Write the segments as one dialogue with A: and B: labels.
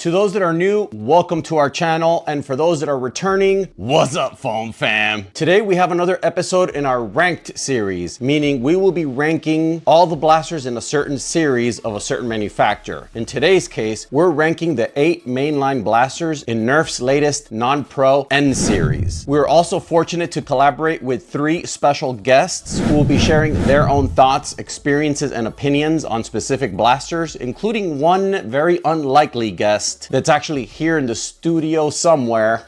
A: To those that are new, welcome to our channel. And for those that are returning, what's up, foam fam? Today we have another episode in our ranked series, meaning we will be ranking all the blasters in a certain series of a certain manufacturer. In today's case, we're ranking the 8 mainline blasters in Nerf's latest non-pro N-Series. We're also fortunate to collaborate with 3 special guests who will be sharing their own thoughts, experiences, and opinions on specific blasters, including one very unlikely guest that's actually here in the studio somewhere.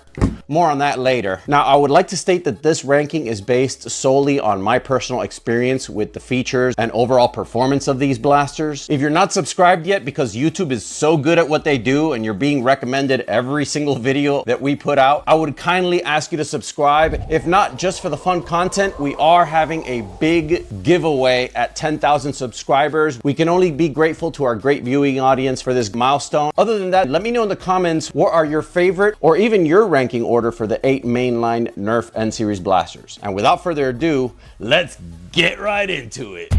A: More on that later. Now, I would like to state that this ranking is based solely on my personal experience with the features and overall performance of these blasters. If you're not subscribed yet because YouTube is so good at what they do and you're being recommended every single video that we put out, I would kindly ask you to subscribe. If not, just for the fun content, we are having a big giveaway at 10,000 subscribers. We can only be grateful to our great viewing audience for this milestone. Other than that, let me know in the comments what are your favorite or even your ranking order for the 8 mainline Nerf N-Series blasters. And without further ado, let's get right into it.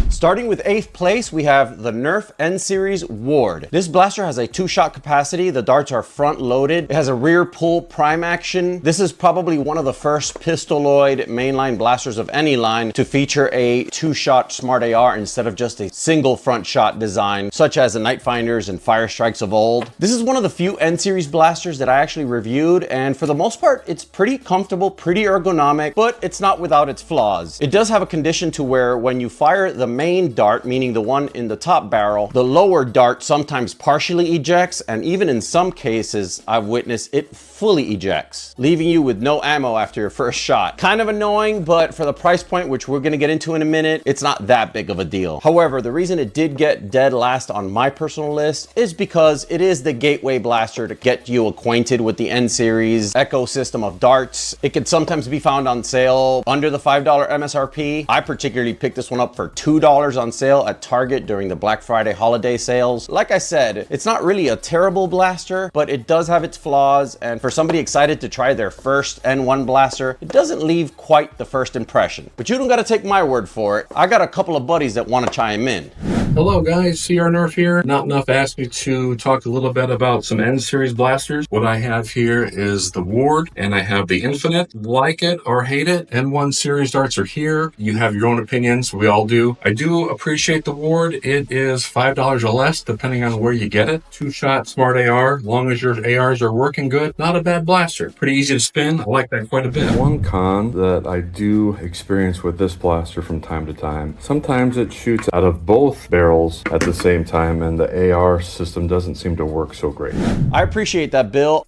A: Starting with 8th place, we have the Nerf N-Series Ward. This blaster has a 2-shot capacity. The darts are front loaded. It has a rear pull prime action. This is probably one of the first pistoloid mainline blasters of any line to feature a 2-shot smart AR instead of just a single front shot design, such as the Nightfinders and Fire Strikes of old. This is one of the few N-Series blasters that I actually reviewed, and for the most part, it's pretty comfortable, pretty ergonomic, but it's not without its flaws. It does have a condition to where when you fire the main dart, meaning the one in the top barrel, the lower dart sometimes partially ejects, and even in some cases I've witnessed it fully ejects, leaving you with no ammo after your first shot. Kind of annoying, but for the price point, which we're going to get into in a minute, it's not that big of a deal. However, the reason it did get dead last on my personal list is because it is the gateway blaster to get you acquainted with the N-Series ecosystem of darts. It could sometimes be found on sale under the $5 MSRP. I particularly picked this one up for $2 on sale at Target during the Black Friday holiday sales. Like I said, it's not really a terrible blaster, but it does have its flaws, and for somebody excited to try their first N1 blaster, it doesn't leave quite the first impression. But you don't gotta take my word for it. I got a couple of buddies that want to chime in.
B: Hello guys, CR Nerf here. Not Enough asked me to talk a little bit about some N-Series blasters. What I have here is the Ward, and I have the Infinite. Like it or hate it, N1 series darts are here. You have your own opinions, we all do. I do appreciate the Ward. It is $5 or less, depending on where you get it. 2-shot smart AR, long as your ARs are working good. Not a bad blaster. Pretty easy to spin. I like that quite a bit.
C: One con that I do experience with this blaster from time to time, sometimes it shoots out of both barrels at the same time, and the AR system doesn't seem to work so great.
A: I appreciate that, Bill.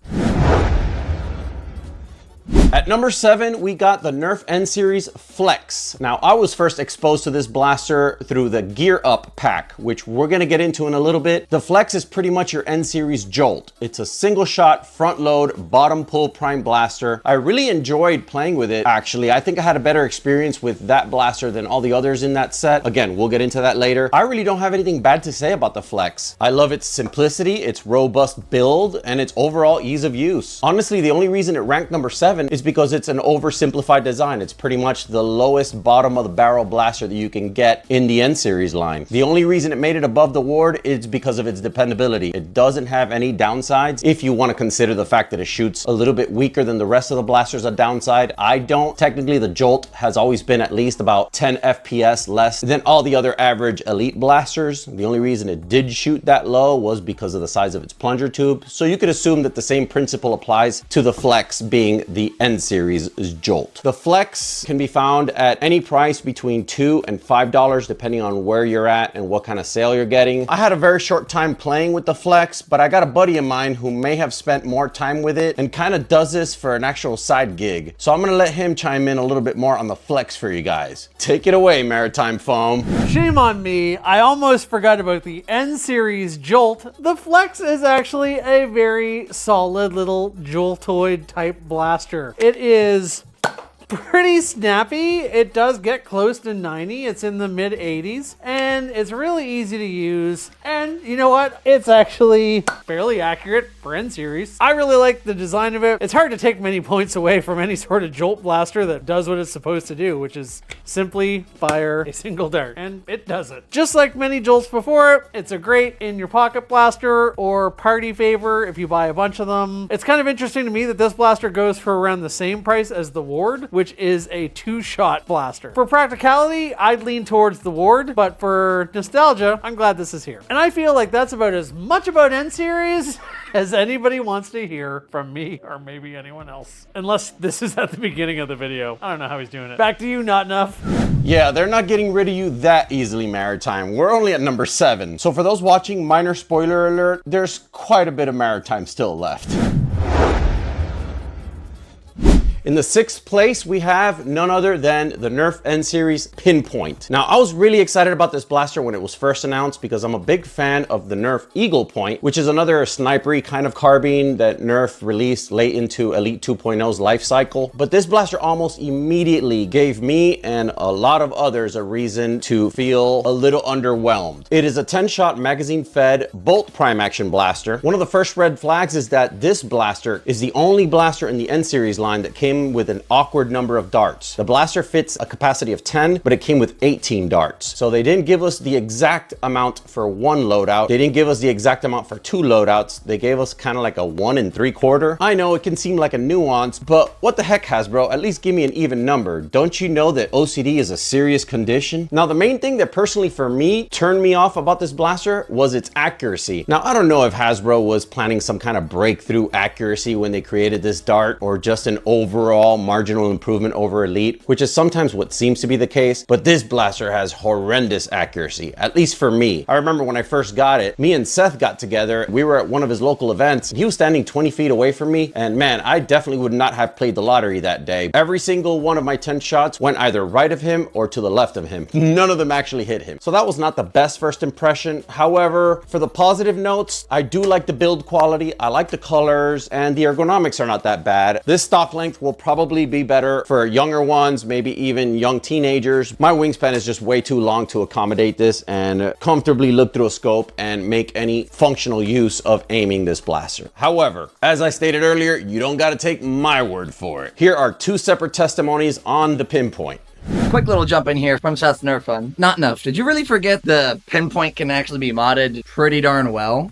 A: At number 7, we got the Nerf N-Series Flex. Now, I was first exposed to this blaster through the Gear Up pack, which we're gonna get into in a little bit. The Flex is pretty much your N-Series Jolt. It's a single shot, front load, bottom pull prime blaster. I really enjoyed playing with it, actually. I think I had a better experience with that blaster than all the others in that set. Again, we'll get into that later. I really don't have anything bad to say about the Flex. I love its simplicity, its robust build, and its overall ease of use. Honestly, the only reason it ranked number 7 is because it's an oversimplified design. It's pretty much the lowest bottom of the barrel blaster that you can get in the N-Series line. The only reason it made it above the Ward is because of its dependability. It doesn't have any downsides. If you want to consider the fact that it shoots a little bit weaker than the rest of the blasters a downside, I don't. Technically, the Jolt has always been at least about 10 FPS less than all the other average elite blasters. The only reason it did shoot that low was because of the size of its plunger tube. So you could assume that the same principle applies to the Flex being the N-Series Jolt. The Flex can be found at any price between $2 and $5 depending on where you're at and what kind of sale you're getting. I had a very short time playing with the Flex, but I got a buddy of mine who may have spent more time with it and kind of does this for an actual side gig. So I'm gonna let him chime in a little bit more on the Flex for you guys. Take it away, Maritime Foam.
D: Shame on me, I almost forgot about the N-Series Jolt. The Flex is actually a very solid little Joltoid type blaster. It is pretty snappy. It does get close to 90. It's in the mid 80s. And and it's really easy to use. And you know what? It's actually fairly accurate for N-Series. I really like the design of it. It's hard to take many points away from any sort of jolt blaster that does what it's supposed to do, which is simply fire a single dart. And it does it. Just like many jolts before it, it's a great in your pocket blaster or party favor if you buy a bunch of them. It's kind of interesting to me that this blaster goes for around the same price as the Ward, which is a 2-shot blaster. For practicality, I'd lean towards the Ward, but for nostalgia, I'm glad this is here. And I feel like that's about as much about N-Series as anybody wants to hear from me or maybe anyone else. Unless this is at the beginning of the video. I don't know how he's doing it. Back to you, Not Enough.
A: Yeah, they're not getting rid of you that easily, Maritime. We're only at number 7. So for those watching, minor spoiler alert, there's quite a bit of Maritime still left. In the 6th place, we have none other than the Nerf N-Series Pinpoint. Now, I was really excited about this blaster when it was first announced because I'm a big fan of the Nerf Eagle Point, which is another snipery kind of carbine that Nerf released late into Elite 2.0's life cycle. But this blaster almost immediately gave me and a lot of others a reason to feel a little underwhelmed. It is a 10-shot magazine-fed bolt prime action blaster. One of the first red flags is that this blaster is the only blaster in the N-Series line that came with an awkward number of darts. The blaster fits a capacity of 10, but it came with 18 darts. So they didn't give us the exact amount for one loadout. They didn't give us the exact amount for 2 loadouts. They gave us kind of like a 1 3/4. I know it can seem like a nuance, but what the heck, Hasbro? At least give me an even number. Don't you know that OCD is a serious condition? Now, the main thing that personally for me turned me off about this blaster was its accuracy. Now, I don't know if Hasbro was planning some kind of breakthrough accuracy when they created this dart or just an overall marginal improvement over Elite, which is sometimes what seems to be the case, but this blaster has horrendous accuracy, at least for me. I remember when I first got it, me and Seth got together, we were at one of his local events, he was standing 20 feet away from me, and man, I definitely would not have played the lottery that day. Every single one of my 10 shots went either right of him or to the left of him. None of them actually hit him. So that was not the best first impression. However, for the positive notes, I do like the build quality, I like the colors, and the ergonomics are not that bad. This stock length will probably be better for younger ones, maybe even young teenagers. My wingspan is just way too long to accommodate this and comfortably look through a scope and make any functional use of aiming this blaster. However, as I stated earlier, you don't gotta take my word for it. Here are 2 separate testimonies on the Pinpoint.
E: Quick little jump in here from Seth Nerf Fun. Not enough. Did you really forget the Pinpoint can actually be modded pretty darn well?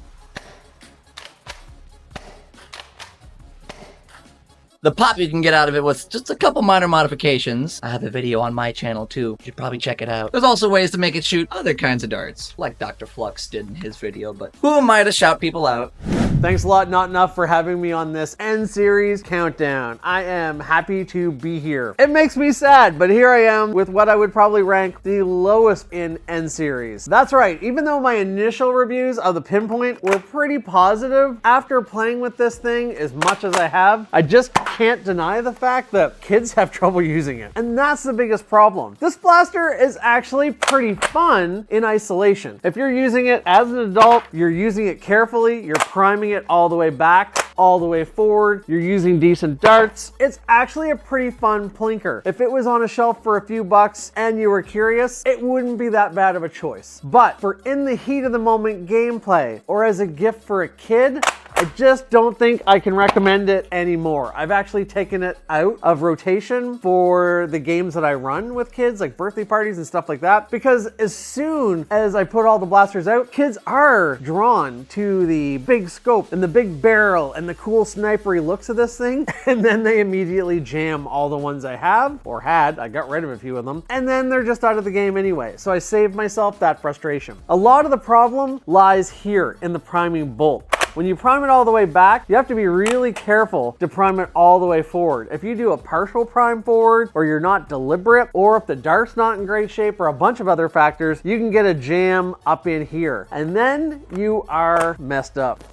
E: The pop you can get out of it with just a couple minor modifications. I have a video on my channel too. You should probably check it out. There's also ways to make it shoot other kinds of darts, like Dr. Flux did in his video, but who am I to shout people out?
D: Thanks a lot, Not Enough, for having me on this N-Series countdown. I am happy to be here. It makes me sad, but here I am with what I would probably rank the lowest in N-Series. That's right, even though my initial reviews of the Pinpoint were pretty positive, after playing with this thing as much as I have, I just can't deny the fact that kids have trouble using it. And that's the biggest problem. This blaster is actually pretty fun in isolation. If you're using it as an adult, you're using it carefully, you're priming it all the way back, all the way forward, you're using decent darts. It's actually a pretty fun plinker. If it was on a shelf for a few bucks and you were curious, it wouldn't be that bad of a choice. But for in the heat of the moment gameplay or as a gift for a kid, I just don't think I can recommend it anymore. I've actually taken it out of rotation for the games that I run with kids, like birthday parties and stuff like that, because as soon as I put all the blasters out, kids are drawn to the big scope and the big barrel and the cool snipery looks of this thing, and then they immediately jam all the ones I have, or had, I got rid of a few of them, and then they're just out of the game anyway, so I saved myself that frustration. A lot of the problem lies here in the priming bolt. When you prime it all the way back, you have to be really careful to prime it all the way forward. If you do a partial prime forward, or you're not deliberate, or if the dart's not in great shape, or a bunch of other factors, you can get a jam up in here. And then you are messed up.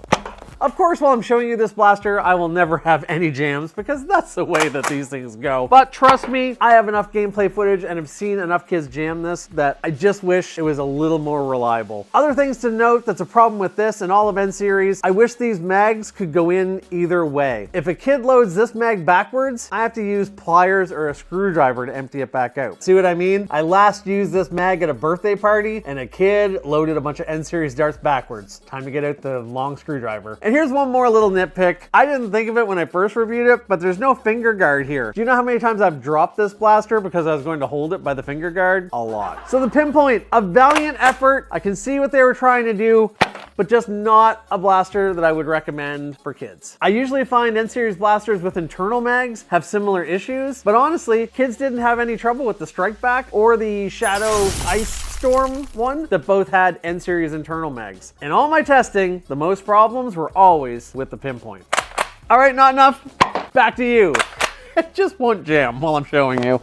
D: Of course, while I'm showing you this blaster, I will never have any jams because that's the way that these things go. But trust me, I have enough gameplay footage and have seen enough kids jam this that I just wish it was a little more reliable. Other things to note that's a problem with this and all of N-Series, I wish these mags could go in either way. If a kid loads this mag backwards, I have to use pliers or a screwdriver to empty it back out. See what I mean? I last used this mag at a birthday party and a kid loaded a bunch of N-Series darts backwards. Time to get out the long screwdriver. And here's one more little nitpick. I didn't think of it when I first reviewed it, but there's no finger guard here. Do you know how many times I've dropped this blaster because I was going to hold it by the finger guard? A lot. So the pinpoint, a valiant effort. I can see what they were trying to do, but just not a blaster that I would recommend for kids. I usually find N-Series blasters with internal mags have similar issues, but honestly, kids didn't have any trouble with the Strike Back or the Shadow Ice Storm one that both had N-Series internal mags. In all my testing, the most problems were always with the pinpoint. All right, not enough. Back to you. It just won't jam while I'm showing you.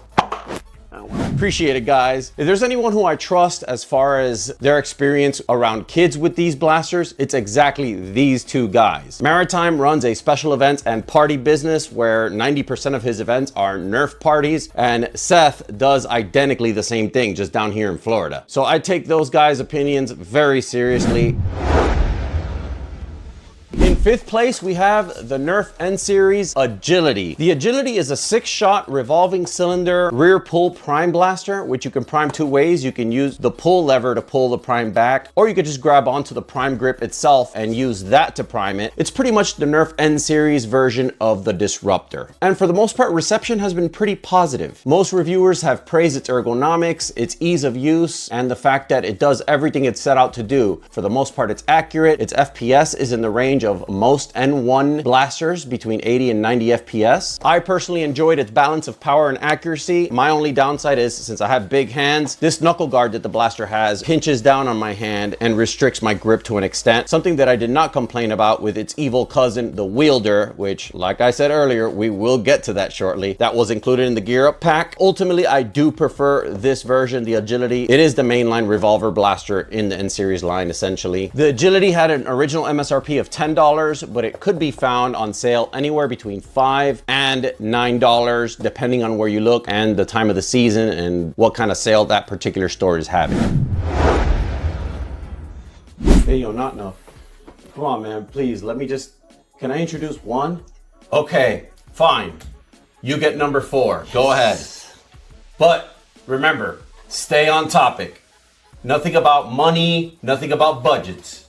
A: Appreciate it, guys. If there's anyone who I trust as far as their experience around kids with these blasters, it's exactly these two guys. Maritime runs a special events and party business where 90% of his events are Nerf parties, and Seth does identically the same thing, just down here in Florida. So I take those guys' opinions very seriously. In fifth place, we have the Nerf N-Series Agility. The Agility is a 6-shot revolving cylinder rear pull prime blaster, which you can prime two ways. You can use the pull lever to pull the prime back, or you could just grab onto the prime grip itself and use that to prime it. It's pretty much the Nerf N-Series version of the Disruptor. And for the most part, reception has been pretty positive. Most reviewers have praised its ergonomics, its ease of use, and the fact that it does everything it's set out to do. For the most part, it's accurate. Its FPS is in the range of most N1 blasters, between 80 and 90 FPS. I personally enjoyed its balance of power and accuracy. My only downside is, since I have big hands, this knuckle guard that the blaster has pinches down on my hand and restricts my grip to an extent. Something that I did not complain about with its evil cousin, the Wielder, which, like I said earlier, we will get to that shortly. That was included in the Gear Up pack. Ultimately, I do prefer this version, the Agility. It is the mainline revolver blaster in the N-Series line, essentially. The Agility had an original MSRP of $10, but it could be found on sale anywhere between $5 and $9, depending on where you look and the time of the season and what kind of sale that particular store is having. Hey, yo, not enough. Come on, man, please, can I introduce one? Okay, fine. You get number 4, go ahead. But remember, stay on topic. Nothing about money, nothing about budgets.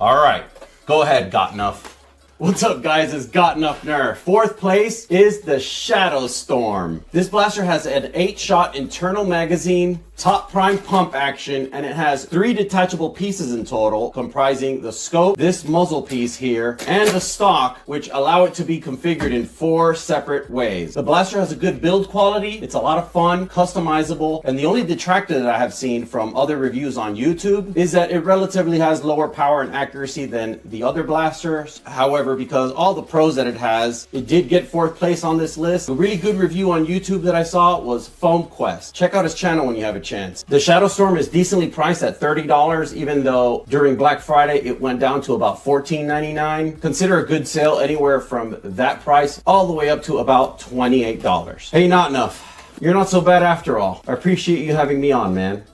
A: All right. Go ahead, Got Enough. What's up, guys? It's Got Enough Nerf. Fourth place is the Shadow Storm. This blaster has an 8-shot internal magazine, top prime pump action, and it has 3 detachable pieces in total, comprising the scope, this muzzle piece here, and the stock, which allow it to be configured in 4 separate ways. The blaster has a good build quality, it's a lot of fun, customizable, and the only detractor that I have seen from other reviews on YouTube is that it relatively has lower power and accuracy than the other blasters. However, because all the pros that it has, it did get 4th place on this list. A really good review on YouTube that I saw was Foam Quest. Check out his channel when you have a chance. The Shadow Storm is decently priced at $30, even though during Black Friday it went down to about $14.99. Consider a good sale anywhere from that price all the way up to about $28. Hey, not enough. You're not so bad after all. I appreciate you having me on, man.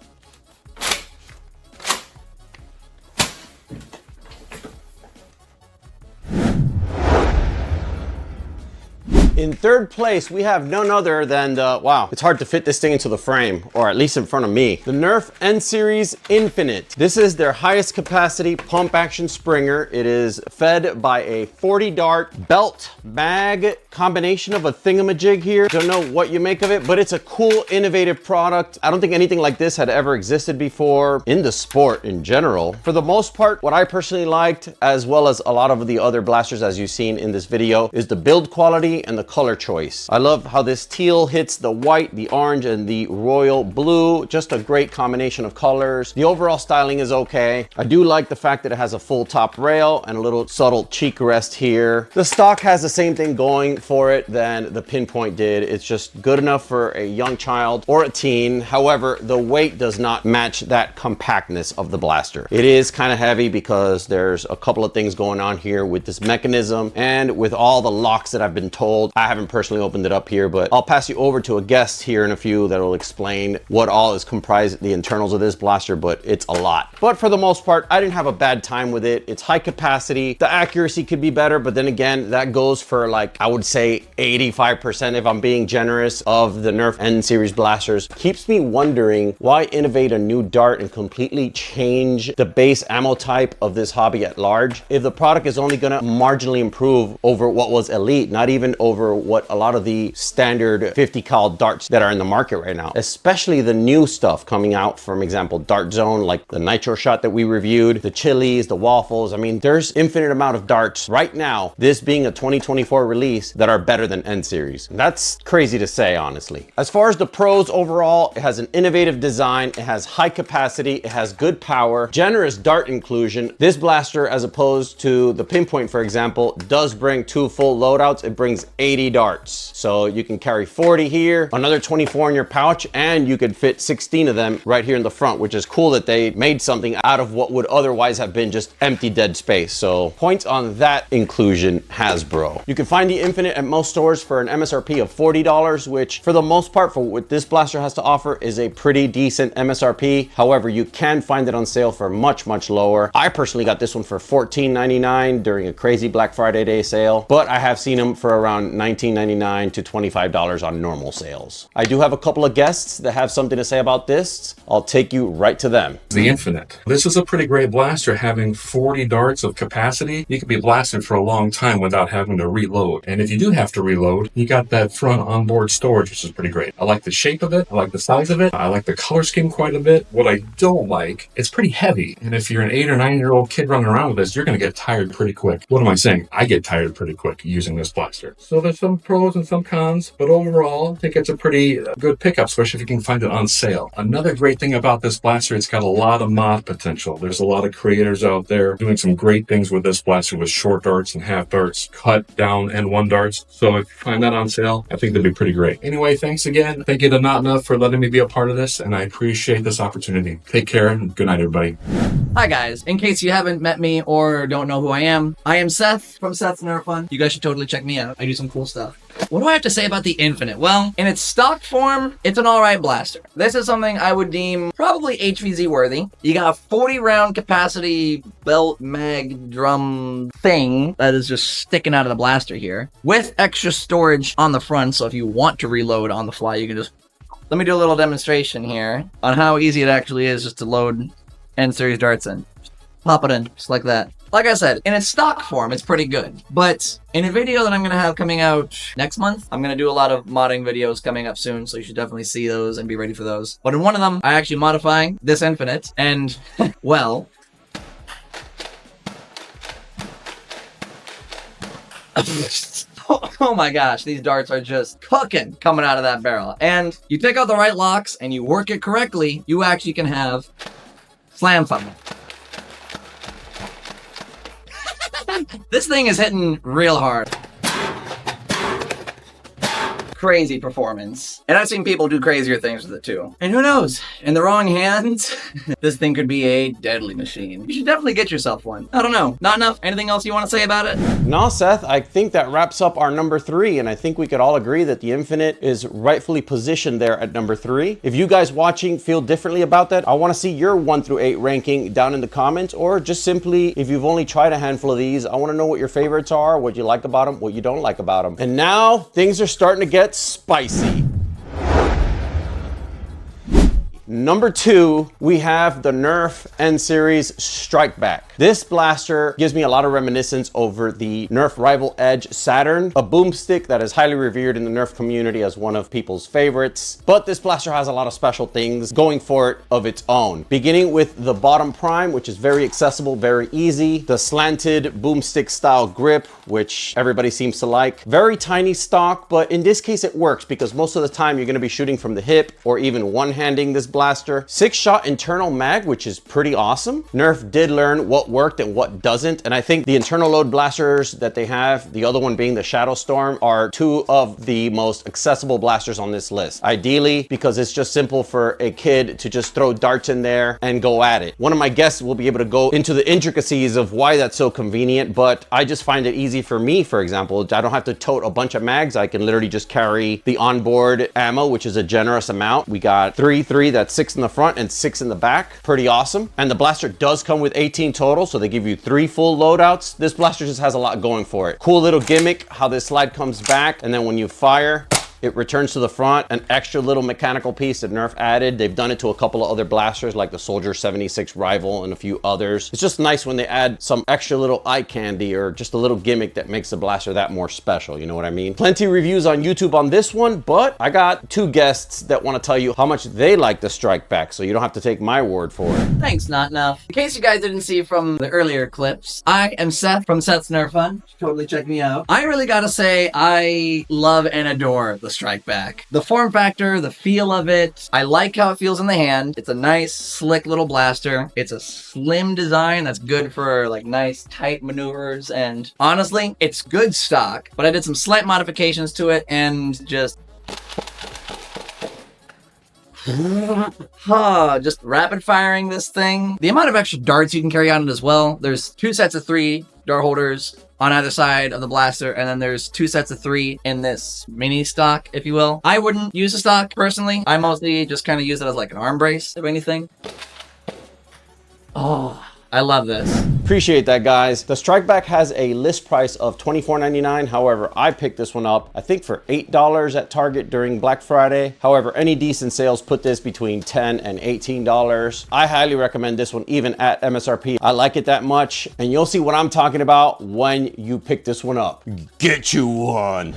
A: In 3rd place, we have none other than the, wow, it's hard to fit this thing into the frame, or at least in front of me. The Nerf N-Series Infinite. This is their highest capacity pump action springer. It is fed by a 40 dart belt mag combination of a thingamajig here. Don't know what you make of it, but it's a cool, innovative product. I don't think anything like this had ever existed before in the sport in general. For the most part, what I personally liked, as well as a lot of the other blasters as you've seen in this video, is the build quality and the color choice. I love how this teal hits the white, the orange, and the royal blue. Just a great combination of colors. The overall styling is okay. I do like the fact that it has a full top rail and a little subtle cheek rest here. The stock has the same thing going for it than the Pinpoint did. It's just good enough for a young child or a teen. However, the weight does not match that compactness of the blaster. It is kind of heavy because there's a couple of things going on here with this mechanism and with all the locks that I've been told. I haven't personally opened it up here, but I'll pass you over to a guest here in a few that will explain what all is comprised, the internals of this blaster, but it's a lot. But for the most part, I didn't have a bad time with it. It's high capacity. The accuracy could be better, but then again, that goes for like, I would say 85% if I'm being generous of the Nerf N-Series blasters. Keeps me wondering why innovate a new dart and completely change the base ammo type of this hobby at large if the product is only gonna marginally improve over what was elite, not even over what a lot of the standard 50 cal darts that are in the market right now, especially the new stuff coming out, from example, Dart Zone, like the Nitro Shot that we reviewed, the Chili's, the Waffles. I mean, there's infinite amount of darts right now, this being a 2024 release, that are better than N-Series. That's crazy to say, honestly. As far as the pros overall, it has an innovative design, it has high capacity, it has good power, generous dart inclusion. This blaster, as opposed to the Pinpoint, for example, does bring 2 full loadouts. It brings 80 darts. So you can carry 40 here, another 24 in your pouch, and you could fit 16 of them right here in the front, which is cool that they made something out of what would otherwise have been just empty dead space. So points on that inclusion, Hasbro. You can find the Infinite at most stores for an MSRP of $40, which for the most part, for what this blaster has to offer, is a pretty decent MSRP. However, you can find it on sale for much, much lower. I personally got this one for $14.99 during a crazy Black Friday day sale, but I have seen them for around $19.99 to $25 on normal sales. I do have a couple of guests that have something to say about this. I'll take you right to them.
B: The Infinite. This is a pretty great blaster, having 40 darts of capacity. You can be blasting for a long time without having to reload. And if you do have to reload, you got that front onboard storage, which is pretty great. I like the shape of it. I like the size of it. I like the color scheme quite a bit. What I don't like, it's pretty heavy. And if you're an 8 or 9-year-old kid running around with this, you're going to get tired pretty quick. What am I saying? I get tired pretty quick using this blaster. So there's some pros and some cons, but overall, I think it's a pretty good pickup, especially if you can find it on sale. Another great thing about this blaster, it's got a lot of mod potential. There's a lot of creators out there doing some great things with this blaster with short darts and half darts, cut down N1 darts. So if you find that on sale, I think that'd be pretty great. Anyway, thanks again. Thank you to NotNuff for letting me be a part of this, and I appreciate this opportunity. Take care and good night, everybody.
E: Hi guys, in case you haven't met me or don't know who I am Seth from Seth's Nerf Fun. You guys should totally check me out. I do some cool stuff. What do I have to say about the Infinite? Well, in its stock form, it's an alright blaster. This is something I would deem probably HVZ worthy. You got a 40 round capacity belt mag drum thing that is just sticking out of the blaster here, with extra storage on the front, so if you want to reload on the fly, you can just... Let me do a little demonstration here on how easy it actually is just to load N-Series darts in. Just pop it in, just like that. Like I said, in its stock form, it's pretty good. But in a video that I'm going to have coming out next month, I'm going to do a lot of modding videos coming up soon, so you should definitely see those and be ready for those. But in one of them, I actually modify this Infinite, and, well... Oh my gosh, these darts are just cooking coming out of that barrel. And you take out the right locks and you work it correctly, you actually can have slam fun. This thing is hitting real hard. Crazy performance. And I've seen people do crazier things with it too. And who knows, in the wrong hands, this thing could be a deadly machine. You should definitely get yourself one. I don't know, not enough? Anything else you want to say about it?
A: No, Seth, I think that wraps up our number 3, and I think we could all agree that the Infinite is rightfully positioned there at number 3. If you guys watching feel differently about that, I want to see your 1 through 8 ranking down in the comments, or just simply, if you've only tried a handful of these, I want to know what your favorites are, what you like about them, what you don't like about them. And now, things are starting to get spicy. Number 2, we have the Nerf N-Series Strike Back. pack. This blaster gives me a lot of reminiscence over the Nerf Rival Edge Saturn, a boomstick that is highly revered in the Nerf community as one of people's favorites. But this blaster has a lot of special things going for it of its own. Beginning with the bottom prime, which is very accessible, very easy. The slanted boomstick style grip, which everybody seems to like. Very tiny stock, but in this case it works because most of the time you're going to be shooting from the hip or even one-handing this blaster. 6-shot internal mag, which is pretty awesome. Nerf did learn what worked and what doesn't, and I think the internal load blasters that they have, the other one being the Shadow Storm, are two of the most accessible blasters on this list. Ideally, because it's just simple for a kid to just throw darts in there and go at it. One of my guests will be able to go into the intricacies of why that's so convenient, but I just find it easy for me. For example, I don't have to tote a bunch of mags. I can literally just carry the onboard ammo, which is a generous amount. We got three, that's 6 in the front and 6 in the back. Pretty awesome. And the blaster does come with 18 total, so they give you 3 full loadouts. This blaster just has a lot going for it. Cool little gimmick, how this slide comes back, and then when you fire, it returns to the front, an extra little mechanical piece that Nerf added. They've done it to a couple of other blasters like the Soldier 76 Rival and a few others. It's just nice when they add some extra little eye candy or just a little gimmick that makes the blaster that more special, you know what I mean? Plenty of reviews on YouTube on this one, but I got 2 guests that want to tell you how much they like the Strike Back, so you don't have to take my word for it.
E: Thanks, Not Enough. In case you guys didn't see from the earlier clips, I am Seth from Seth's Nerf Fun. Totally check me out. I really gotta say, I love and adore the Strike Back. The form factor, the feel of it, I like how it feels in the hand. It's a nice, slick little blaster. It's a slim design that's good for like nice, tight maneuvers, and honestly, it's good stock, but I did some slight modifications to it and just just rapid firing this thing. The amount of extra darts you can carry on it as well. There's 2 sets of 3 dart holders on either side of the blaster, and then there's 2 sets of 3 in this mini stock, if you will. I wouldn't use a stock personally. I mostly just kind of use it as like an arm brace, if anything. Oh, I love this.
A: Appreciate that, guys. The Strike Back has a list price of $24.99. However, I picked this one up, I think for $8 at Target during Black Friday. However, any decent sales put this between $10 and $18. I highly recommend this one even at MSRP. I like it that much, and you'll see what I'm talking about when you pick this one up. Get you one.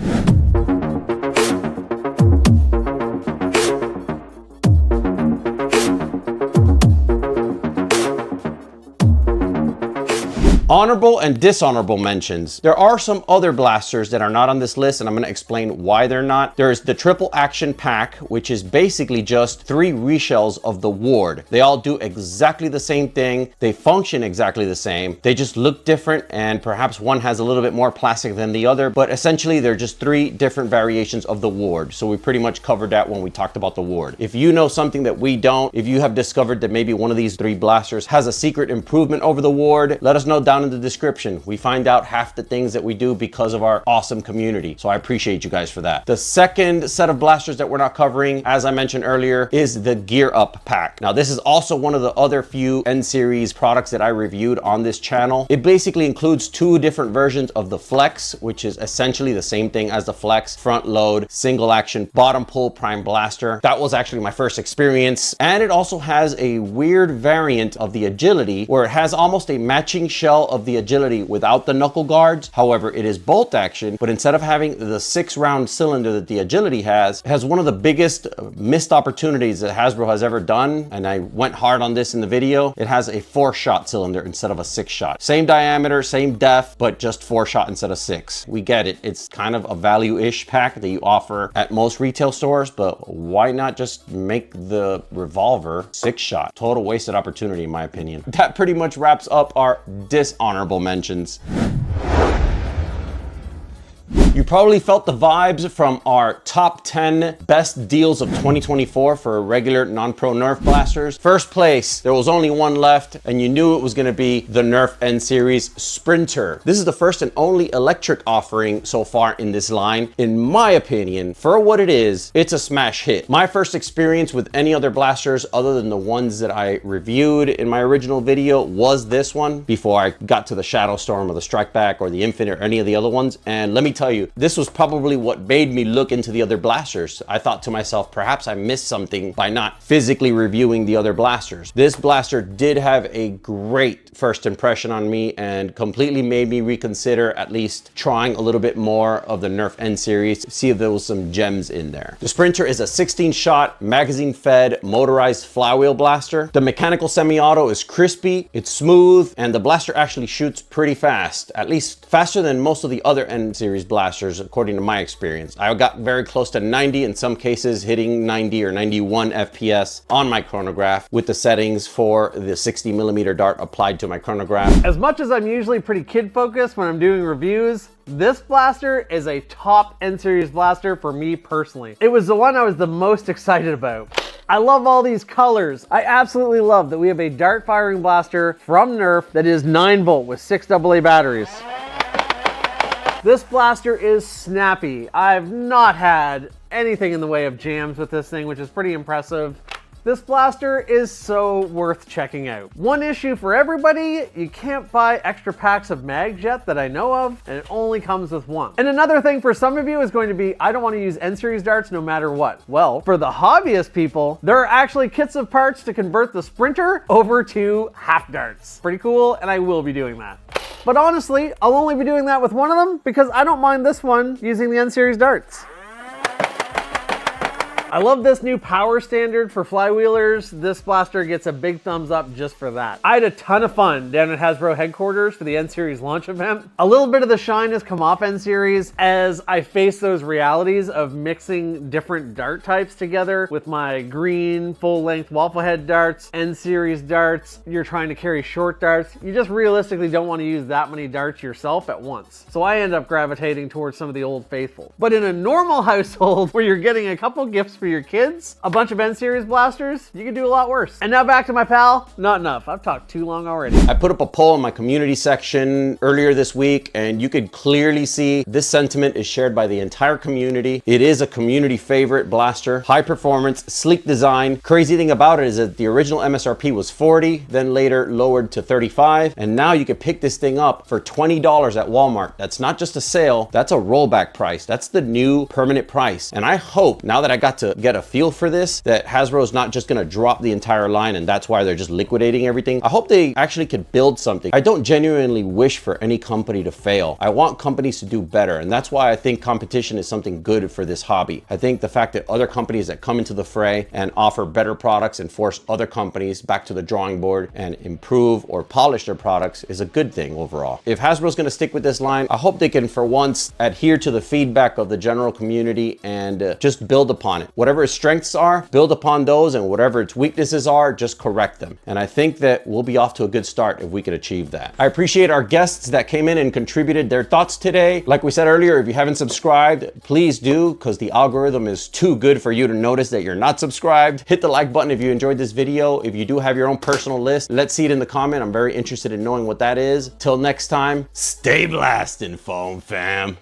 A: Honorable and dishonorable mentions. There are some other blasters that are not on this list, and I'm going to explain why they're not. There's the Triple Action Pack, which is basically just 3 reshells of the Ward. They all do exactly the same thing. They function exactly the same. They just look different, and perhaps one has a little bit more plastic than the other, but essentially they're just 3 different variations of the Ward. So we pretty much covered that when we talked about the Ward. If you know something that we don't, if you have discovered that maybe one of these 3 blasters has a secret improvement over the Ward, let us know down in the description. We find out half the things that we do because of our awesome community. So I appreciate you guys for that. The second set of blasters that we're not covering, as I mentioned earlier, is the Gear Up pack. Now, this is also one of the other few N-Series products that I reviewed on this channel. It basically includes 2 different versions of the Flex, which is essentially the same thing as the Flex, front load, single action, bottom pull prime blaster. That was actually my first experience. And it also has a weird variant of the Agility where it has almost a matching shell of the Agility without the knuckle guards. However, it is bolt action, but instead of having the 6-round cylinder that the Agility has, it has one of the biggest missed opportunities that Hasbro has ever done, and I went hard on this in the video. It has a 4-shot cylinder instead of a 6-shot. Same diameter, same depth, but just 4-shot instead of 6. We get it. It's kind of a value-ish pack that you offer at most retail stores, but why not just make the revolver 6-shot? Total wasted opportunity, in my opinion. That pretty much wraps up our dishonorable mentions. You probably felt the vibes from our top 10 best deals of 2024 for regular non-pro Nerf blasters. First place, there was only one left, and you knew it was going to be the Nerf N-Series Sprinter. This is the first and only electric offering so far in this line. In my opinion, for what it is, it's a smash hit. My first experience with any other blasters other than the ones that I reviewed in my original video was this one before I got to the Shadow Storm or the Strike Back or the Infinite or any of the other ones. And let me tell you, This was probably what made me look into the other blasters. I thought to myself, perhaps I missed something by not physically reviewing the other blasters. This blaster did have a great first impression on me and completely made me reconsider at least trying a little bit more of the Nerf N-Series to see if there was some gems in there. The Sprinter is a 16-shot, magazine-fed, motorized flywheel blaster. The mechanical semi-auto is crispy, it's smooth, and the blaster actually shoots pretty fast, at least faster than most of the other N-Series blasters, according to my experience. I got very close to 90, in some cases hitting 90 or 91 FPS on my chronograph with the settings for the 60mm dart applied to my chronograph.
D: As much as I'm usually pretty kid-focused when I'm doing reviews, this blaster is a top N-Series blaster for me personally. It was the one I was the most excited about. I love all these colors. I absolutely love that we have a dart firing blaster from Nerf that is 9-volt with 6 AA batteries. This blaster is snappy. I've not had anything in the way of jams with this thing, which is pretty impressive. This blaster is so worth checking out. One issue for everybody, you can't buy extra packs of mags yet that I know of, and it only comes with one. And another thing for some of you is going to be, I don't want to use N-Series darts no matter what. Well, for the hobbyist people, there are actually kits of parts to convert the Sprinter over to half darts. Pretty cool, and I will be doing that. But honestly, I'll only be doing that with one of them because I don't mind this one using the N-Series darts. I love this new power standard for flywheelers. This blaster gets a big thumbs up just for that. I had a ton of fun down at Hasbro headquarters for the N-Series launch event. A little bit of the shine has come off N-Series as I face those realities of mixing different dart types together with my green full-length waffle head darts, N-Series darts. You're trying to carry short darts. You just realistically don't want to use that many darts yourself at once. So I end up gravitating towards some of the old faithful. But in a normal household where you're getting a couple gifts for your kids, a bunch of N-Series blasters, you can do a lot worse. And now back to my pal, Not Enough. I've talked too long already.
A: I put up a poll in my community section earlier this week, and you could clearly see this sentiment is shared by the entire community. It is a community favorite blaster. High performance, sleek design. Crazy thing about it is that the original MSRP was $40, then later lowered to $35, and now you can pick this thing up for $20 at Walmart. That's not just a sale, that's a rollback price. That's the new permanent price. And I hope, now that I got to get a feel for this, that Hasbro's not just gonna drop the entire line and that's why they're just liquidating everything. I hope they actually could build something. I don't genuinely wish for any company to fail. I want companies to do better, and that's why I think competition is something good for this hobby. I think the fact that other companies that come into the fray and offer better products and force other companies back to the drawing board and improve or polish their products is a good thing overall. If Hasbro's gonna stick with this line, I hope they can for once adhere to the feedback of the general community and just build upon it. Whatever its strengths are, build upon those, and whatever its weaknesses are, just correct them. And I think that we'll be off to a good start if we could achieve that. I appreciate our guests that came in and contributed their thoughts today. Like we said earlier, if you haven't subscribed, please do, because the algorithm is too good for you to notice that you're not subscribed. Hit the like button if you enjoyed this video. If you do have your own personal list, let's see it in the comment. I'm very interested in knowing what that is. Till next time, stay blasting, foam fam.